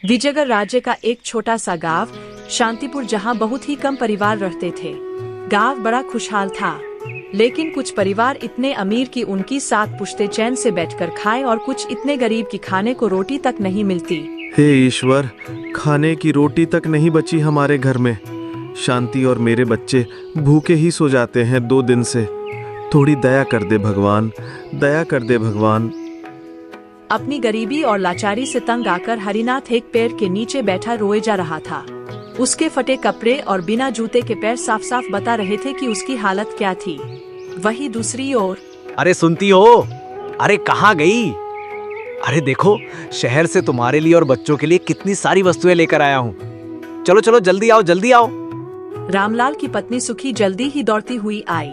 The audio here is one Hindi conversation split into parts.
विजयगढ़ राज्य का एक छोटा सा गांव शांतिपुर, जहां बहुत ही कम परिवार रहते थे। गांव बड़ा खुशहाल था, लेकिन कुछ परिवार इतने अमीर कि उनकी 7 पुश्ते चैन से बैठकर खाए और कुछ इतने गरीब कि खाने को रोटी तक नहीं मिलती। हे ईश्वर, खाने की रोटी तक नहीं बची हमारे घर में। शांति और मेरे बच्चे भूखे ही सो जाते हैं 2 दिन से। थोड़ी दया कर दे भगवान, दया कर दे भगवान। अपनी गरीबी और लाचारी से तंग आकर हरिनाथ एक पेड़ के नीचे बैठा रोए जा रहा था। उसके फटे कपड़े और बिना जूते के पैर साफ साफ बता रहे थे कि उसकी हालत क्या थी। वही दूसरी ओर, अरे सुनती हो? अरे कहाँ गई? अरे देखो, शहर से तुम्हारे लिए और बच्चों के लिए कितनी सारी वस्तुएं लेकर आया हूँ। चलो चलो जल्दी आओ, जल्दी आओ। रामलाल की पत्नी सुखी जल्दी ही दौड़ती हुई आई।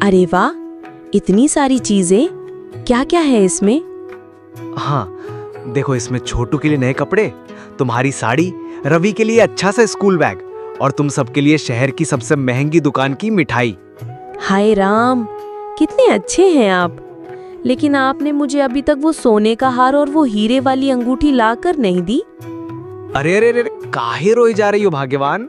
अरे वाह, इतनी सारी चीजें, क्या क्या है इसमें? हाँ देखो, इसमें छोटू के लिए नए कपड़े, तुम्हारी साड़ी, रवि के लिए अच्छा सा स्कूल बैग और तुम सबके लिए शहर की सबसे महंगी दुकान की मिठाई। हाय राम, कितने अच्छे हैं आप। लेकिन आपने मुझे अभी तक वो सोने का हार और वो हीरे वाली अंगूठी लाकर नहीं दी। अरे अरे अरे, काहे रोई जा रही हो भाग्यवान?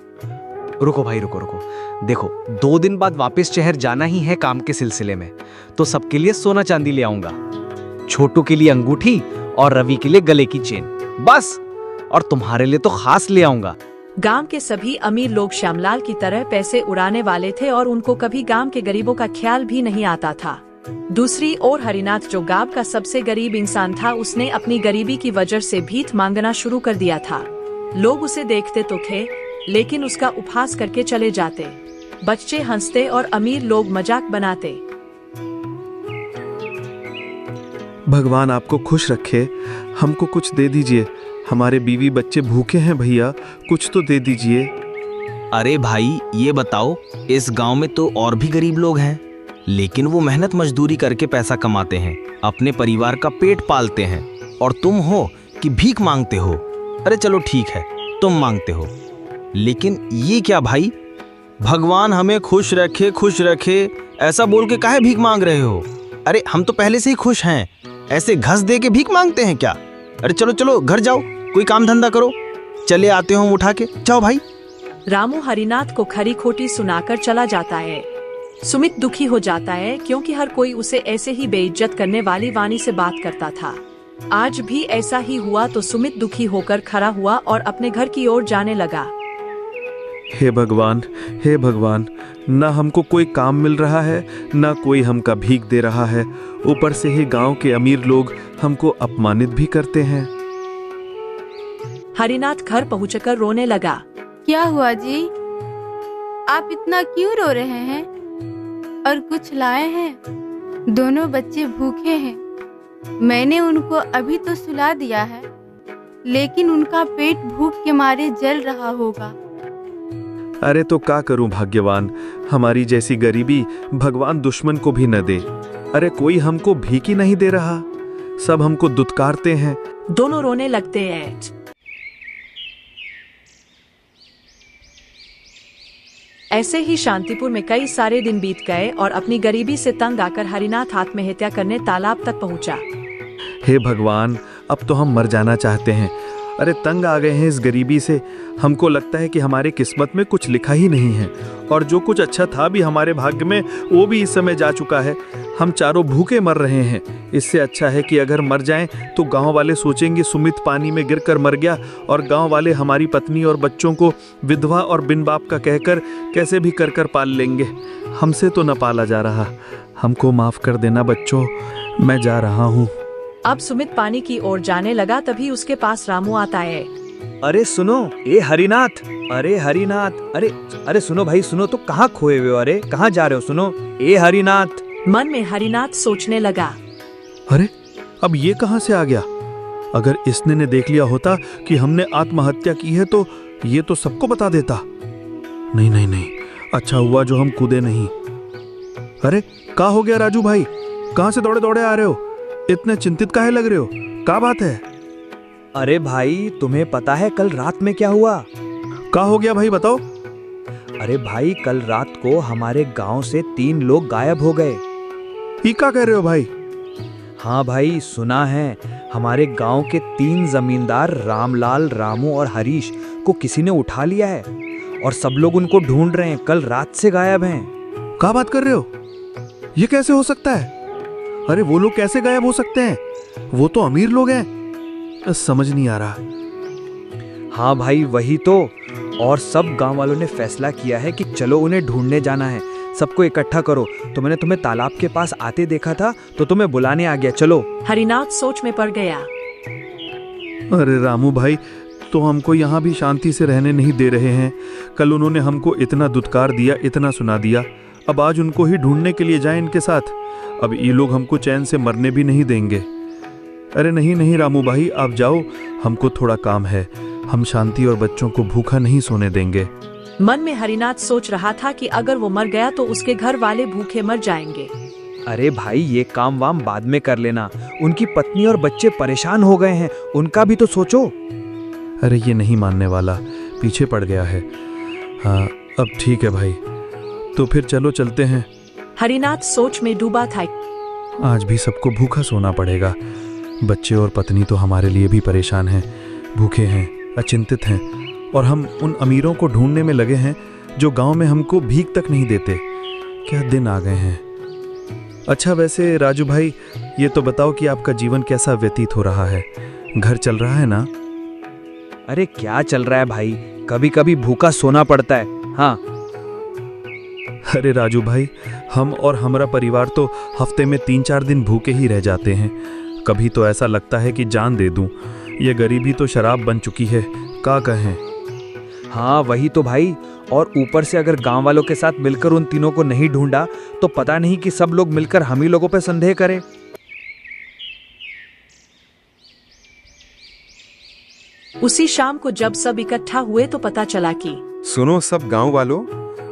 रुको भाई, रुको रुको। देखो, 2 दिन बाद वापस शहर जाना ही है काम के सिलसिले में, तो सबके लिए सोना चांदी ले आऊंगा। छोटू के लिए अंगूठी और रवि के लिए गले की चेन, बस। और तुम्हारे लिए तो खास ले आऊंगा। गांव के सभी अमीर लोग श्यामलाल की तरह पैसे उड़ाने वाले थे और उनको कभी गांव के गरीबों का ख्याल भी नहीं आता था। दूसरी ओर हरिनाथ, जो गांव का सबसे गरीब इंसान था, उसने अपनी गरीबी की वजह से भीख मांगना शुरू कर दिया था। लोग उसे देखते तो थे, लेकिन उसका उपहास करके चले जाते। बच्चे हंसते और अमीर लोग मजाक बनाते। भगवान आपको खुश रखे, हमको कुछ दे दीजिए। हमारे बीवी बच्चे भूखे हैं भैया, कुछ तो दे दीजिए। अरे भाई, ये बताओ, इस गांव में तो और भी गरीब लोग हैं, लेकिन वो मेहनत मजदूरी करके पैसा कमाते हैं, अपने परिवार का पेट पालते हैं, और तुम हो कि भीख मांगते हो। अरे चलो ठीक है, तुम मांगते हो, लेकिन ये क्या भाई? भगवान हमें खुश रखे ऐसा बोल के काहे भीख मांग रहे हो? अरे हम तो पहले से ही खुश हैं, ऐसे घस दे के भीख मांगते हैं क्या? अरे चलो चलो घर जाओ, कोई काम धंधा करो, चले आते हो उठा के, जाओ भाई। रामू हरिनाथ को खरी खोटी सुनाकर चला जाता है। सुमित दुखी हो जाता है, क्योंकि हर कोई उसे ऐसे ही बेइज्जत करने वाली वाणी से बात करता था। आज भी ऐसा ही हुआ तो सुमित दुखी होकर खड़ा हुआ और अपने घर की ओर जाने लगा। हे भगवान, हे भगवान, न हमको कोई काम मिल रहा है, न कोई हमका भीख दे रहा है। ऊपर से ही गांव के अमीर लोग हमको अपमानित भी करते हैं। हरिनाथ घर पहुंचकर रोने लगा। क्या हुआ जी? आप इतना क्यों रो रहे हैं? और कुछ लाए हैं? दोनों बच्चे भूखे हैं। मैंने उनको अभी तो सुला दिया है, लेकिन उनका पेट भूख के मारे जल रहा होगा। अरे तो क्या करूं भाग्यवान, हमारी जैसी गरीबी भगवान दुश्मन को भी न दे। अरे कोई हमको भीख ही नहीं दे रहा, सब हमको दुत्कारते हैं। दोनों रोने लगते हैं। ऐसे ही शांतिपुर में कई सारे दिन बीत गए और अपनी गरीबी से तंग आकर हरिनाथ आत्महत्या करने तालाब तक पहुंचा। हे भगवान, अब तो हम मर जाना चाहते हैं। अरे तंग आ गए हैं इस गरीबी से। हमको लगता है कि हमारे किस्मत में कुछ लिखा ही नहीं है, और जो कुछ अच्छा था भी हमारे भाग्य में, वो भी इस समय जा चुका है। हम चारों भूखे मर रहे हैं। इससे अच्छा है कि अगर मर जाएं तो गांव वाले सोचेंगे सुमित पानी में गिरकर मर गया, और गांव वाले हमारी पत्नी और बच्चों को विधवा और बिन बाप का कहकर कैसे भी कर पाल लेंगे। हमसे तो न पाला जा रहा। हमको माफ कर देना बच्चों, मैं जा रहा हूँ। अब सुमित पानी की ओर जाने लगा, तभी उसके पास रामू आता है। अरे सुनो, ए हरिनाथ, अरे हरिनाथ, अरे सुनो भाई, सुनो तो, कहाँ खोए हुए हो? अरे कहाँ जा रहे हो? सुनो, ए हरिनाथ। मन में हरिनाथ सोचने लगा, अरे अब ये कहाँ से आ गया? अगर इसने ने देख लिया होता कि हमने आत्महत्या की है तो ये तो सबको बता देता। नहीं नहीं नहीं, अच्छा हुआ जो हम कूदे नहीं। अरे क्या हो गया राजू भाई, कहाँ से दौड़े दौड़े आ रहे हो? इतने चिंतित काहे लग रहे हो? क्या बात है? अरे भाई, तुम्हें पता है कल रात में क्या हुआ? क्या हो गया भाई, बताओ। अरे भाई, कल रात को हमारे गांव से 3 लोग गायब हो गए। ये क्या कह रहे हो भाई? हाँ भाई, सुना है। हमारे गांव के 3 जमींदार रामलाल, रामू और हरीश को किसी ने उठा लिया है और सब लोग उनको ढूंढ रहे हैं। कल रात से गायब हैं। क्या बात कर रहे हो? ये कैसे हो सकता है? अरे वो लोग कैसे गायब हो सकते हैं? वो तो अमीर लोग हैं। समझ नहीं आ रहा। हाँ भाई, वही तो। और सब गांव वालों ने फैसला किया है कि चलो उन्हें ढूंढने जाना है। सबको इकट्ठा करो। तो मैंने तुम्हें तालाब के पास आते देखा था तो तुम्हें बुलाने आ गया। चलो। हरिनाथ सोच में पड़ गया। अरे रामू भाई, तो हमको यहाँ भी शांति से रहने नहीं दे रहे हैं। कल उन्होंने हमको इतना दुत्कार दिया, इतना सुना दिया, अब आज उनको ही ढूंढने के लिए जाएं इनके साथ। अब ये लोग हमको चैन से मरने भी नहीं देंगे। अरे नहीं नहीं रामू भाई, आप जाओ, हमको थोड़ा काम है। हम शांति और बच्चों को भूखा नहीं सोने देंगे। मन में हरिनाथ सोच रहा था कि अगर वो मर गया तो उसके घर वाले भूखे मर जाएंगे। अरे भाई, ये काम वाम बाद में कर लेना। उनकी पत्नी और बच्चे परेशान हो गए हैं, उनका भी तो सोचो। अरे ये नहीं मानने वाला, पीछे पड़ गया है। हाँ अब ठीक है भाई, तो फिर चलो चलते हैं। हरिनाथ सोच में डूबा था। आज भी सबको भूखा सोना पड़ेगा। बच्चे और पत्नी तो हमारे लिए भी परेशान हैं, भूखे हैं, अचिंतित हैं, और हम उन अमीरों को ढूंढने में लगे हैं जो गांव में हमको भीख तक नहीं देते। क्या दिन आ गए हैं। अच्छा वैसे राजू भाई, ये तो बताओ कि आपका जीवन कैसा व्यतीत हो रहा है? घर चल रहा है ना? अरे क्या चल रहा है भाई, कभी कभी भूखा सोना पड़ता है। हाँ। अरे राजू भाई, हम और हमारा परिवार तो हफ्ते में 3-4 दिन भूखे ही रह जाते हैं। कभी तो ऐसा लगता है कि जान दे दूं। ये गरीबी तो शराब बन चुकी है, क्या कहें। हाँ वही तो भाई, और ऊपर से अगर गांव वालों के साथ मिलकर उन तीनों को नहीं ढूंढा तो पता नहीं कि सब लोग मिलकर हम ही लोगों पे संदेह करें। उसी शाम को जब सब इकट्ठा हुए तो पता चला कि सुनो सब गांव वालों,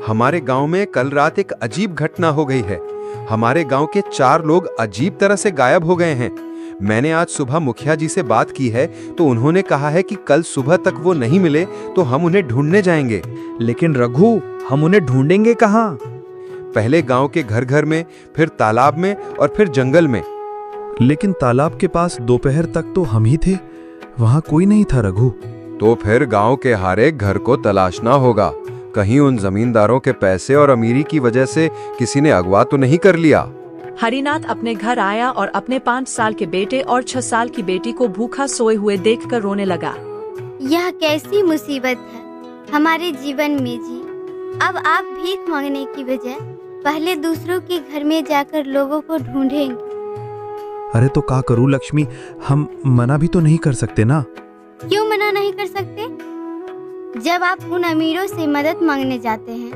हमारे गांव में कल रात एक अजीब घटना हो गई है। हमारे गांव के 4 लोग अजीब तरह से गायब हो गए हैं। मैंने आज सुबह मुखिया जी से बात की है तो उन्होंने कहा है कि कल सुबह तक वो नहीं मिले तो हम उन्हें ढूंढने जाएंगे। लेकिन रघु, हम उन्हें ढूंढेंगे कहाँ? पहले गांव के घर घर में, फिर तालाब में और फिर जंगल में। लेकिन तालाब के पास दोपहर तक तो हम ही थे, वहां कोई नहीं था रघु। तो फिर गांव के हर एक घर को तलाशना होगा। कहीं उन जमींदारों के पैसे और अमीरी की वजह से किसी ने अगवा तो नहीं कर लिया। हरिनाथ अपने घर आया और अपने 5 साल के बेटे और 6 साल की बेटी को भूखा सोए हुए देखकर रोने लगा। यह कैसी मुसीबत है हमारे जीवन में जी। अब आप भीख मांगने की बजाय पहले दूसरों के घर में जाकर लोगों को ढूंढेंगे। अरे तो क्या करूं लक्ष्मी, हम मना भी तो नहीं कर सकते ना। क्यों मना नहीं कर सकते? जब आप उन अमीरों से मदद मांगने जाते हैं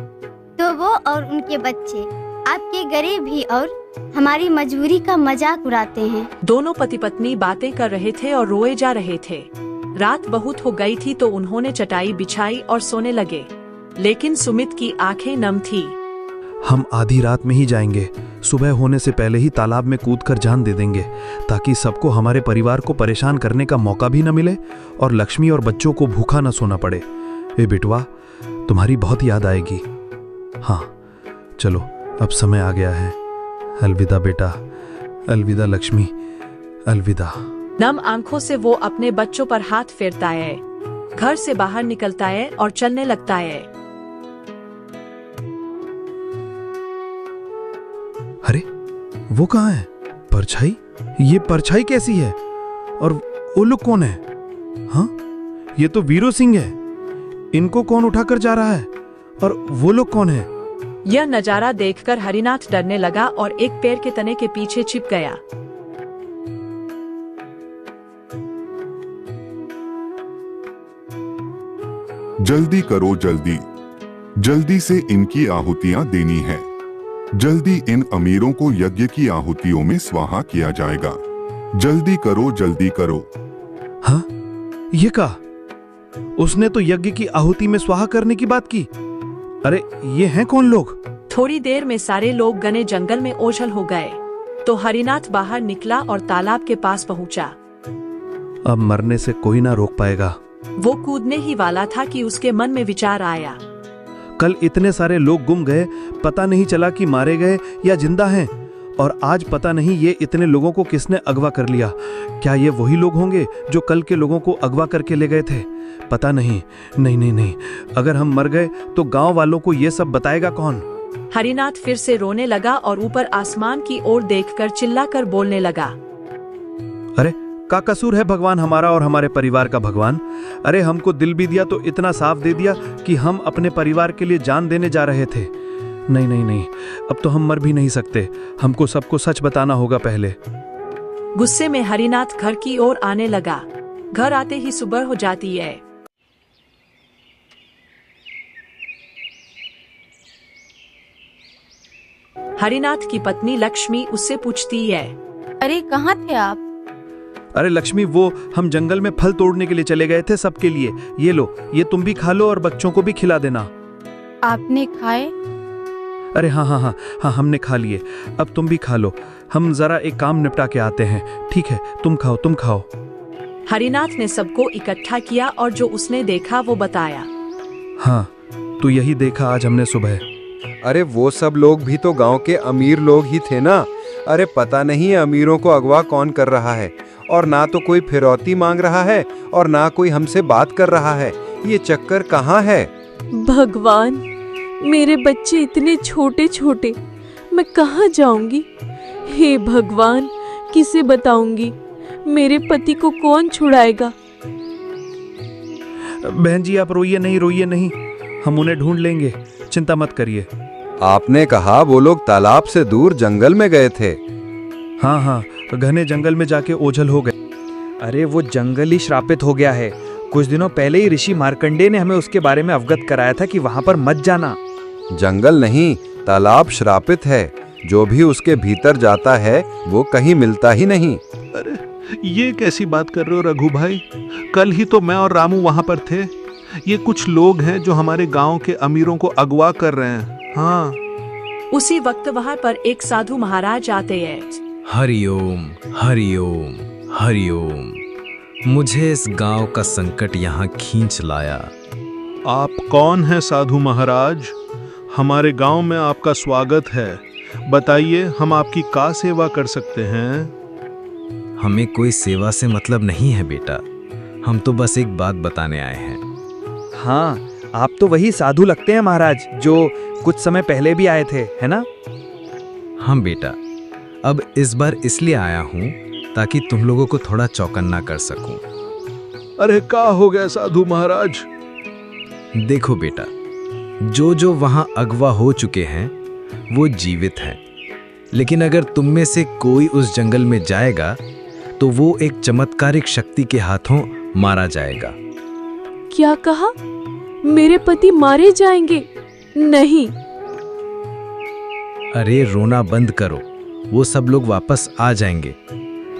तो वो और उनके बच्चे आपके गरीब भी और हमारी मजबूरी का मजाक उड़ाते हैं। दोनों पति पत्नी बातें कर रहे थे और रोए जा रहे थे। रात बहुत हो गई थी तो उन्होंने चटाई बिछाई और सोने लगे, लेकिन सुमित की आंखें नम थी। हम आधी रात में ही जाएंगे, सुबह होने से पहले ही तालाब में कूदकर जान दे देंगे, ताकि सबको हमारे परिवार को परेशान करने का मौका भी न मिले और लक्ष्मी और बच्चों को भूखा न सोना पड़े। ए बिटवा, तुम्हारी बहुत याद आएगी। हाँ चलो, अब समय आ गया है। अलविदा बेटा, अलविदा लक्ष्मी, अलविदा। नम आंखों से वो अपने बच्चों पर हाथ फेरता है, घर से बाहर निकलता है और चलने लगता है। अरे वो कहाँ है? परछाई? ये परछाई कैसी है? और वो लोग कौन है? हाँ, ये तो वीरो सिंह है। इनको कौन उठाकर जा रहा है? और वो लोग कौन है? यह नजारा देखकर हरिनाथ डरने लगा और एक पेड़ के तने के पीछे छिप गया। जल्दी करो, जल्दी जल्दी से इनकी आहुतियां देनी है। जल्दी इन अमीरों को यज्ञ की आहुतियों में स्वाहा किया जाएगा। जल्दी करो, जल्दी करो। हाँ, ये कहा? उसने तो यज्ञ की आहुति में स्वाहा करने की बात की। अरे ये हैं कौन लोग? थोड़ी देर में सारे लोग घने जंगल में ओझल हो गए तो हरिनाथ बाहर निकला और तालाब के पास पहुंचा। अब मरने से कोई ना रोक पाएगा। वो कूदने ही वाला था कि उसके मन में विचार आया। कल इतने सारे लोग गुम गए, पता नहीं चला कि मारे गए या जिंदा हैं, और आज पता नहीं ये इतने लोगों को किसने अगवा कर लिया। क्या ये वही लोग होंगे जो कल के लोगों को अगवा करके ले गए थे? पता नहीं। नहीं नहीं नहीं, अगर हम मर गए तो गांव वालों को ये सब बताएगा कौन? हरिनाथ फिर से रोने लगा और ऊपर आसमान की ओर देखकर चिल्लाकर बोलने लगा, अरे का कसूर है भगवान हमारा और हमारे परिवार का भगवान? अरे हमको दिल भी दिया तो इतना साफ दे दिया कि हम अपने परिवार के लिए जान देने जा रहे थे। नहीं नहीं नहीं, अब तो हम मर भी नहीं सकते। हमको सबको सच बताना होगा पहले। गुस्से में हरिनाथ घर की ओर आने लगा। घर आते ही सुबह हो जाती है। हरिनाथ की पत्नी लक्ष्मी उससे पूछती है, अरे कहाँ थे आप? अरे लक्ष्मी, वो हम जंगल में फल तोड़ने के लिए चले गए थे सबके लिए। ये लो, ये तुम भी खा लो और बच्चों को भी खिला देना। आपने खाए? अरे हाँ हाँ हाँ हाँ, हमने खा लिए। अब तुम भी खा लो। हम जरा एक काम निपटा के आते हैं। ठीक है, तुम खाओ तुम खाओ। हरिनाथ ने सबको इकट्ठा किया और जो उसने देखा वो बताया। हाँ, तो यही देखा आज हमने सुबह। अरे वो सब लोग भी तो गांव के अमीर लोग ही थे ना। अरे पता नहीं अमीरों को अगवा कौन कर रहा है, और ना तो कोई फिरौती मांग रहा है और ना कोई हमसे बात कर रहा है। ये चक्कर कहाँ है? भगवान, मेरे बच्चे इतने छोटे छोटे, मैं कहाँ जाऊंगी? हे भगवान, किसे बताऊंगी? मेरे पति को कौन छुड़ाएगा? बहन जी, आप रोइए नहीं, हम उन्हें ढूंढ लेंगे, चिंता मत करिए। आपने कहा वो लोग तालाब से दूर जंगल में गए थे। हाँ हाँ, घने जंगल में जाके ओझल हो गए। अरे वो जंगल ही श्रापित हो गया है। कुछ दिनों पहले ही ऋषि मार्कंडेय ने हमें उसके बारे में अवगत कराया था कि वहां पर मत जाना। जंगल नहीं, तालाब श्रापित है। जो भी उसके भीतर जाता है वो कहीं मिलता ही नहीं। अरे ये कैसी बात कर रहे हो रघु भाई? कल ही तो मैं और रामू वहां पर थे। ये कुछ लोग हैं जो हमारे गांव के अमीरों को अगवा कर रहे हैं। हाँ। उसी वक्त वहां पर एक साधु महाराज आते हैं। हरिओम हरिओम हरिओम। मुझे इस गांव का संकट यहाँ खींच लाया। आप कौन हैं साधु महाराज? हमारे गांव में आपका स्वागत है। बताइए, हम आपकी क्या सेवा कर सकते हैं? हमें कोई सेवा से मतलब नहीं है बेटा, हम तो बस एक बात बताने आए हैं। हाँ, आप तो वही साधु लगते हैं महाराज जो कुछ समय पहले भी आए थे, है ना? हाँ बेटा, अब इस बार इसलिए आया हूँ ताकि तुम लोगों को थोड़ा चौकन्ना कर सकूं। अरे क्या हो गया साधु महाराज? देखो बेटा, जो वहां अगवा हो चुके हैं वो जीवित हैं, लेकिन अगर तुम में से कोई उस जंगल में जाएगा तो वो एक चमत्कारिक शक्ति के हाथों मारा जाएगा। क्या कहा? मेरे पति मारे जाएंगे? नहीं। अरे रोना बंद करो, वो सब लोग वापस आ जाएंगे।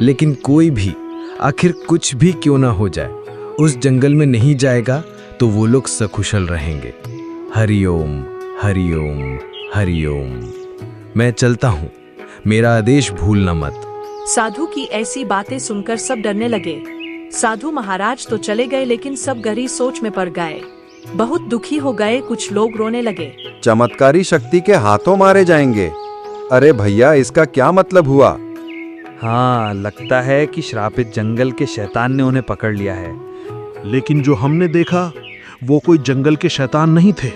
लेकिन कोई भी, आखिर कुछ भी क्यों ना हो जाए, उस जंगल में नहीं जाएगा तो वो लोग सकुशल रहेंगे। हरिओम हरिओम हरिओम। मैं चलता हूँ, मेरा आदेश भूलना मत। साधु की ऐसी बातें सुनकर सब डरने लगे। साधु महाराज तो चले गए, लेकिन सब गहरी सोच में पड़ गए। बहुत दुखी हो गए। कुछ लोग रोने लगे। चमत्कारी शक्ति के हाथों मारे जाएंगे? अरे भैया, इसका क्या मतलब हुआ? हाँ, लगता है कि श्रापित जंगल के शैतान ने उन्हें पकड़ लिया है। लेकिन जो हमने देखा वो कोई जंगल के शैतान नहीं थे।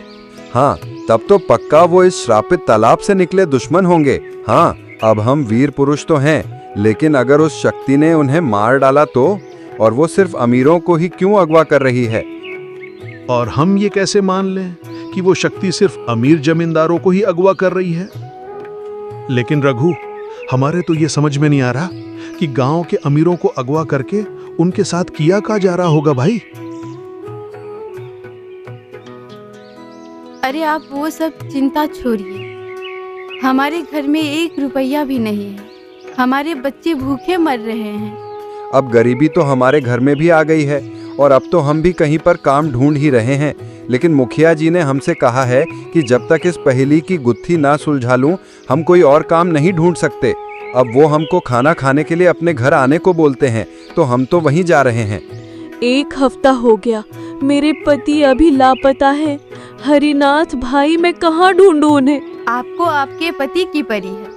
हाँ, तब तो पक्का वो इस श्रापित तालाब से निकले दुश्मन होंगे। हाँ, अब हम वीर पुरुष तो हैं, लेकिन अगर उस शक्ति ने उन्हें मार डाला तो? और वो सिर्फ अमीरों को ही क्यों अगवा कर रही है? और हम ये कैसे मान लें कि वो शक्ति सिर्फ अमीर जमींदारों को ही अगवा कर रही है? लेकिन रघु, हमारे तो ये समझ में नहीं आ रहा कि गांव के अमीरों को अगवा करके उनके साथ किया क्या जा रहा होगा भाई। अरे आप वो सब चिंता छोड़िए। हमारे घर में 1 रुपया भी नहीं है। हमारे बच्चे भूखे मर रहे हैं। अब गरीबी तो हमारे घर में भी आ गई है और अब तो हम भी कहीं पर काम ढूंढ ही रहे हैं। लेकिन मुखिया जी ने हमसे कहा है कि जब तक इस पहेली की गुत्थी ना सुलझा लूं, हम कोई और काम नहीं ढूंढ सकते। अब वो हमको खाना खाने के लिए अपने घर आने को बोलते हैं, तो हम तो वहीं जा रहे हैं। 1 हफ्ता हो गया, मेरे पति अभी लापता है। हरिनाथ भाई, मैं कहाँ ढूंढूं उन्हें? आपको आपके पति की परी है,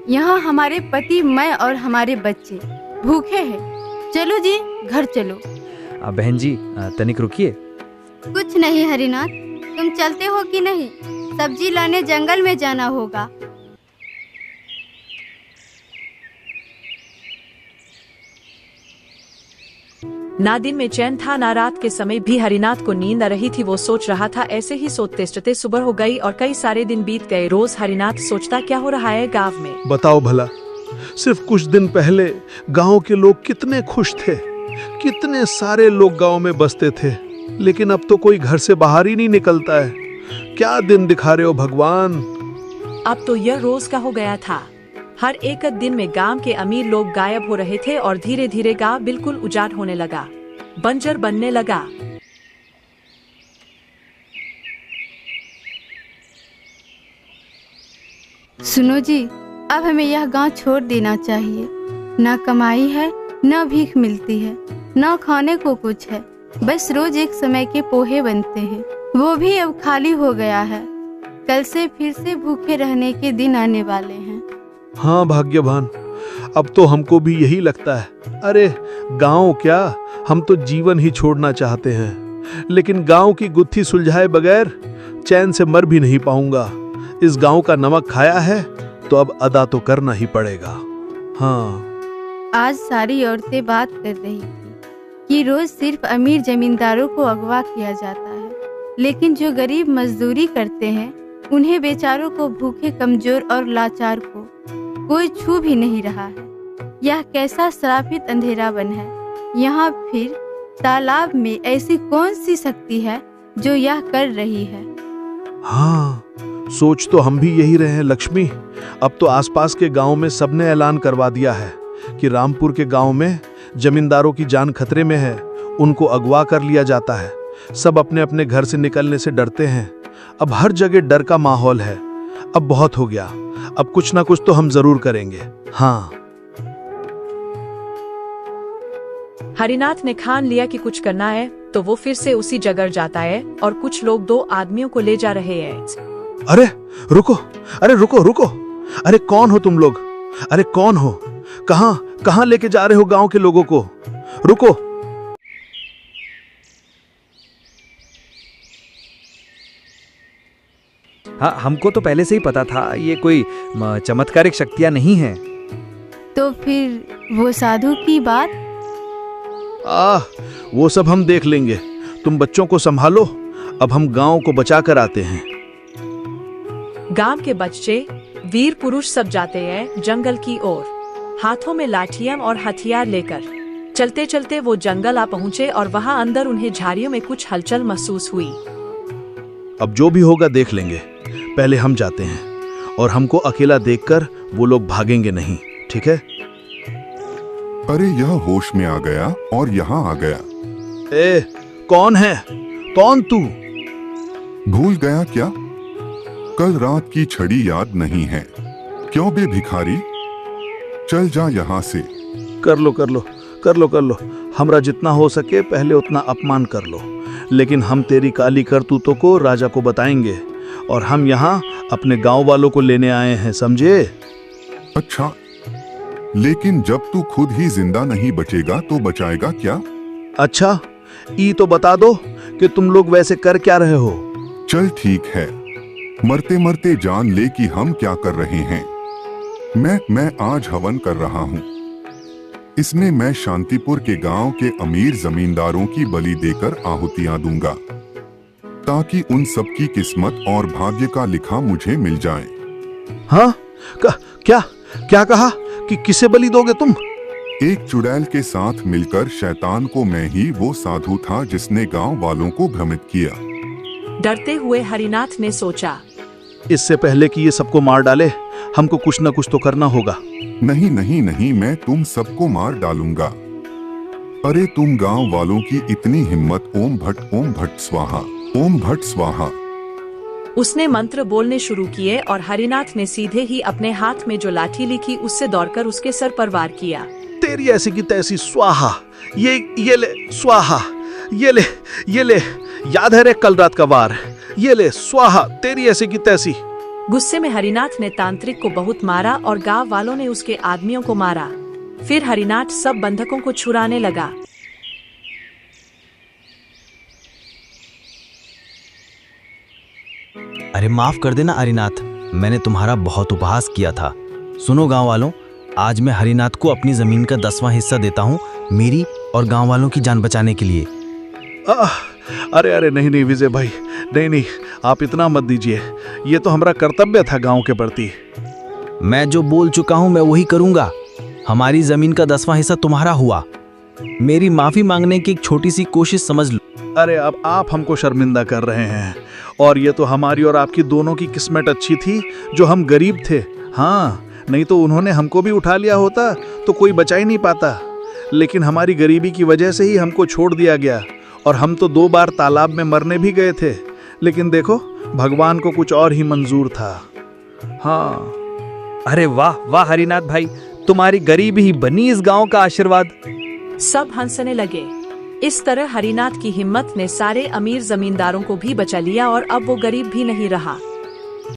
यहाँ हमारे पति, मैं और हमारे बच्चे भूखे हैं। चलो जी, घर चलो। बहन जी तनिक रुकिए। कुछ नहीं हरिनाथ, तुम चलते हो कि नहीं? सब्जी लाने जंगल में जाना होगा। ना दिन में चैन था, ना रात के समय भी हरिनाथ को नींद आ रही थी। वो सोच रहा था। ऐसे ही सोचते सोचते सुबह हो गई और कई सारे दिन बीत गए। रोज हरिनाथ सोचता, क्या हो रहा है गांव में। बताओ भला, सिर्फ कुछ दिन पहले गांव के लोग कितने खुश थे, कितने सारे लोग गांव में बसते थे, लेकिन अब तो कोई घर से बाहर ही नहीं निकलता है। क्या दिन दिखा रहे हो भगवान। अब तो यह रोज का हो गया था। हर एक दिन में गांव के अमीर लोग गायब हो रहे थे और धीरे धीरे गांव बिल्कुल उजाड़ होने लगा, बंजर बनने लगा। सुनो जी, अब हमें यह गांव छोड़ देना चाहिए। न कमाई है, न भीख मिलती है, न खाने को कुछ है। बस रोज एक समय के पोहे बनते हैं, वो भी अब खाली हो गया है। कल से फिर से भूखे रहने के दिन आने वाले हैं। हाँ भाग्यवान, अब तो हमको भी यही लगता है। अरे गांव क्या, हम तो जीवन ही छोड़ना चाहते हैं, लेकिन गांव की गुत्थी सुलझाए बगैर चैन से मर भी नहीं पाऊंगा। इस गांव का नमक खाया है तो अब अदा तो करना ही पड़ेगा। हाँ, आज सारी औरतें बात कर रही थी कि रोज सिर्फ अमीर जमींदारों को अगवा किया जाता है, लेकिन जो गरीब मजदूरी करते हैं उन्हें बेचारों को, भूखे, कमजोर और लाचार को कोई छू भी नहीं रहा है। यह कैसा श्रापित अंधेरावन है। यहाँ फिर तालाब में ऐसी कौन सी शक्ति है जो यह कर रही है। हाँ, सोच तो हम भी यही रहे हैं लक्ष्मी। अब तो आसपास के गांव में सबने ऐलान करवा दिया है कि रामपुर के गांव में जमींदारों की जान खतरे में है, उनको अगवा कर लिया जाता है। सब अपने अपने घर से निकलने से डरते हैं। अब हर जगह डर का माहौल है। अब बहुत हो गया, अब कुछ ना कुछ तो हम जरूर करेंगे। हाँ, हरिनाथ ने ठान लिया कि कुछ करना है, तो वो फिर से उसी जगह जाता है और कुछ लोग 2 आदमियों को ले जा रहे हैं। अरे रुको, अरे रुको रुको, अरे कौन हो तुम लोग? अरे कौन हो? कहां कहां लेके जा रहे हो गांव के लोगों को? रुको। हाँ, हमको तो पहले से ही पता था ये कोई चमत्कारिक शक्तियां नहीं हैं। तो फिर वो साधु की बात? वो सब हम देख लेंगे। तुम बच्चों को संभालो, अब हम गांव को बचा कर आते हैं। गांव के बच्चे, वीर पुरुष सब जाते हैं जंगल की ओर, हाथों में लाठियां और हथियार लेकर। चलते चलते वो जंगल आ पहुंचे और वहां अंदर उन्हें झाड़ियों में कुछ हलचल महसूस हुई। अब जो भी होगा देख लेंगे, पहले हम जाते हैं और हमको अकेला देखकर वो लोग भागेंगे नहीं, ठीक है? अरे यह होश में आ गया और यहाँ आ गया। ए, कौन है? कौन तू? भूल गया क्या? कल रात की छड़ी याद नहीं है? क्यों बे भिखारी, चल जा यहाँ से। कर लो कर लो कर लो कर लो, हमरा जितना हो सके पहले उतना अपमान कर लो, लेकिन हम तेरी काली करतूतों को राजा को बताएंगे और हम यहाँ अपने गांव वालों को लेने आए हैं, समझे? अच्छा, लेकिन जब तू खुद ही जिंदा नहीं बचेगा तो बचाएगा क्या? अच्छा, ई तो बता दो कि तुम लोग वैसे कर क्या रहे हो? चल ठीक है, मरते मरते जान ले कि हम क्या कर रहे हैं। मैं आज हवन कर रहा हूँ। इसमें मैं शांतिपुर के गांव के अमीर जमींदारों की बलि देकर आहुतियां दूंगा, ताकि उन सबकी किस्मत और भाग्य का लिखा मुझे मिल जाए। हाँ, क्या कहा कि किसे बलि दोगे तुम? एक चुड़ैल के साथ मिलकर शैतान को। मैं ही वो साधु था जिसने गांव वालों को भ्रमित किया। डरते हुए हरिनाथ ने सोचा, इससे पहले कि ये सबको मार डाले, हमको कुछ न कुछ तो करना होगा। नहीं नहीं नहीं, मैं तुम सबको मार डालूंगा। अरे तुम गांव वालों की इतनी हिम्मत। ओम भट्ट स्वाहा, ओम भट्ट स्वाहा। उसने मंत्र बोलने शुरू किए और हरिनाथ ने सीधे ही अपने हाथ में जो लाठी लिखी उससे दौड़कर उसके सर पर वार किया। तेरी ऐसी की तैसी स्वाहा, ये ले स्वाहा, ये ले, याद है रे कल रात का वार, ये ले स्वाहा, तेरी ऐसी की तैसी। गुस्से में हरिनाथ ने तांत्रिक को बहुत मारा और गांव वालों ने उसके आदमियों को मारा। फिर हरिनाथ सब बंधकों को छुड़ाने लगा। अरे माफ कर देना हरिनाथ, मैंने तुम्हारा बहुत उपहास किया था। सुनो गांव वालों, आज मैं हरिनाथ को अपनी जमीन का 10वां हिस्सा देता हूँ, मेरी और गांव वालों की जान बचाने के लिए। अरे अरे नहीं नहीं विजय भाई, नहीं नहीं, आप इतना मत दीजिए। ये तो हमारा कर्तव्य था गांव के प्रति। मैं जो बोल चुका हूँ मैं वही करूँगा। हमारी जमीन का 10वां हिस्सा तुम्हारा हुआ। मेरी माफी मांगने की एक छोटी सी कोशिश समझ लो। अरे अब आप हमको शर्मिंदा कर रहे हैं, और ये तो हमारी और आपकी दोनों की किस्मत अच्छी थी जो हम गरीब थे। हाँ, नहीं तो उन्होंने हमको भी उठा लिया होता तो कोई बचा ही नहीं पाता। लेकिन हमारी गरीबी की वजह से ही हमको छोड़ दिया गया, और हम तो 2 बार तालाब में मरने भी गए थे। लेकिन देखो, भगवान को कुछ और ही मंजूर था। हाँ। अरे वाह वाह हरिनाथ भाई, तुम्हारी गरीबी ही बनी इस गांव का आशीर्वाद। सब हंसने लगे। इस तरह हरिनाथ की हिम्मत ने सारे अमीर जमींदारों को भी बचा लिया और अब वो गरीब भी नहीं रहा।